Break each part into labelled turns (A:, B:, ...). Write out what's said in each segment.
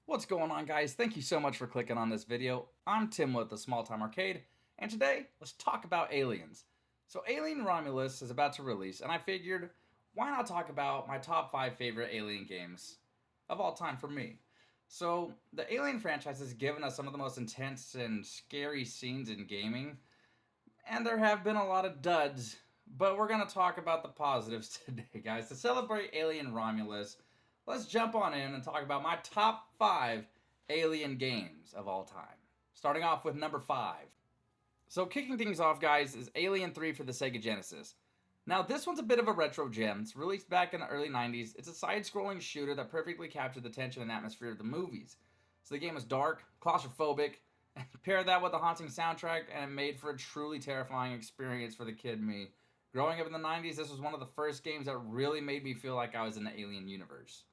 A: What's going on, guys? Thank you so much for clicking on this video. I'm Tim with the Small Time Arcade, and today let's talk about aliens. So Alien Romulus is about to release, and I figured why not talk about my top 5 favorite Alien games of all time for me. So the Alien franchise has given us some of the most intense and scary scenes in gaming, and there have been a lot of duds, but we're going to talk about the positives today, guys. To celebrate Alien Romulus, let's jump on in and talk about my top 5 Alien games of all time. Starting off with number 5. So kicking things off, guys, is Alien 3 for the Sega Genesis. Now, this one's a bit of a retro gem. It's released back in the early 90s. It's a side-scrolling shooter that perfectly captured the tension and atmosphere of the movies. So the game is dark, claustrophobic, and pair that with a haunting soundtrack, and it made for a truly terrifying experience for the kid me. Growing up in the 90s, this was one of the first games that really made me feel like I was in the Alien universe.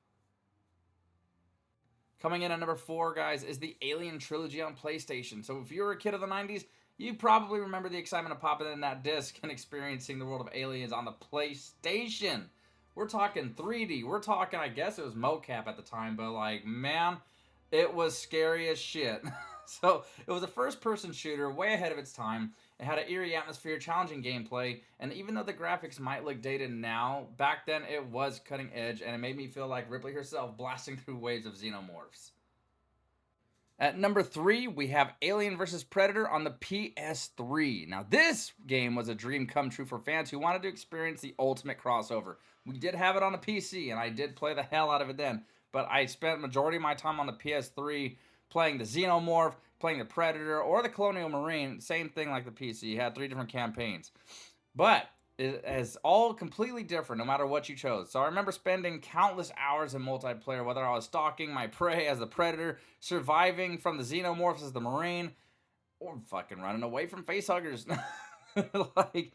A: Coming in at number 4, guys, is the Alien trilogy on PlayStation. So if you were a kid of the 90s, you probably remember the excitement of popping in that disc and experiencing the world of aliens on the PlayStation. We're talking 3D. We're talking, I guess it was mocap at the time, but like, man, it was scary as shit. So it was a first-person shooter way ahead of its time. It had an eerie atmosphere, challenging gameplay, and even though the graphics might look dated now, back then it was cutting edge, and it made me feel like Ripley herself blasting through waves of xenomorphs. At number 3, we have Alien vs. Predator on the PS3. Now, this game was a dream come true for fans who wanted to experience the ultimate crossover. We did have it on the PC, and I did play the hell out of it then, but I spent majority of my time on the PS3 playing the Xenomorph, playing the Predator, or the Colonial Marine. Same thing like the PC. You had 3 different campaigns. But it is all completely different no matter what you chose. So I remember spending countless hours in multiplayer, whether I was stalking my prey as the Predator, surviving from the Xenomorphs as the Marine, or fucking running away from facehuggers. Like,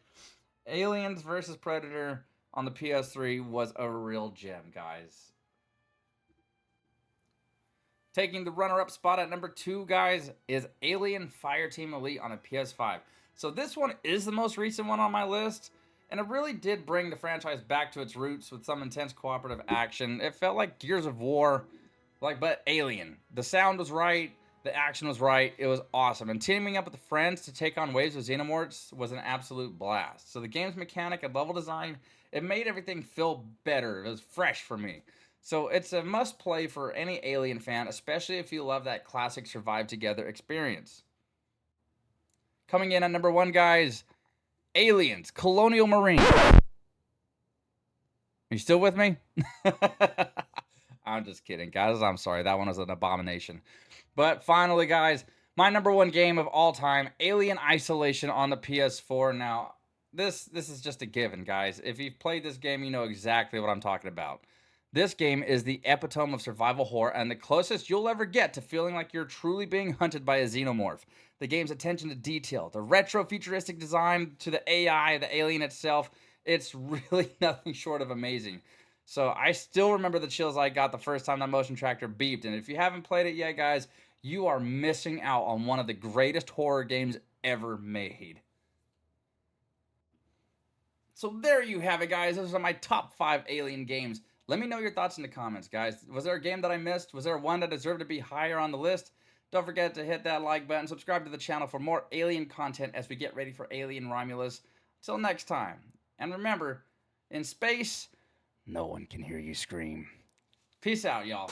A: Aliens vs. Predator on the PS3 was a real gem, guys. Taking the runner-up spot at number 2, guys, is Alien Fireteam Elite on a PS5. So this one is the most recent one on my list, and it really did bring the franchise back to its roots with some intense cooperative action. It felt like Gears of War, but Alien. The sound was right, the action was right, it was awesome. And teaming up with friends to take on waves of xenomorphs was an absolute blast. So the game's mechanic and level design, it made everything feel better. It was fresh for me. So it's a must-play for any Alien fan, especially if you love that classic survive together experience. Coming in at number 1, guys, Aliens, Colonial Marine. Are you still with me? I'm just kidding, guys. I'm sorry. That one was an abomination. But finally, guys, my number 1 game of all time, Alien Isolation on the PS4. Now, this is just a given, guys. If you've played this game, you know exactly what I'm talking about. This game is the epitome of survival horror and the closest you'll ever get to feeling like you're truly being hunted by a xenomorph. The game's attention to detail, the retro futuristic design to the AI, the alien itself, it's really nothing short of amazing. So I still remember the chills I got the first time that motion tracker beeped. And if you haven't played it yet, guys, you are missing out on one of the greatest horror games ever made. So there you have it, guys. Those are my top 5 Alien games. Let me know your thoughts in the comments, guys. Was there a game that I missed? Was there one that deserved to be higher on the list? Don't forget to hit that like button, subscribe to the channel for more Alien content as we get ready for Alien Romulus. Till next time. And remember, in space, no one can hear you scream. Peace out, y'all.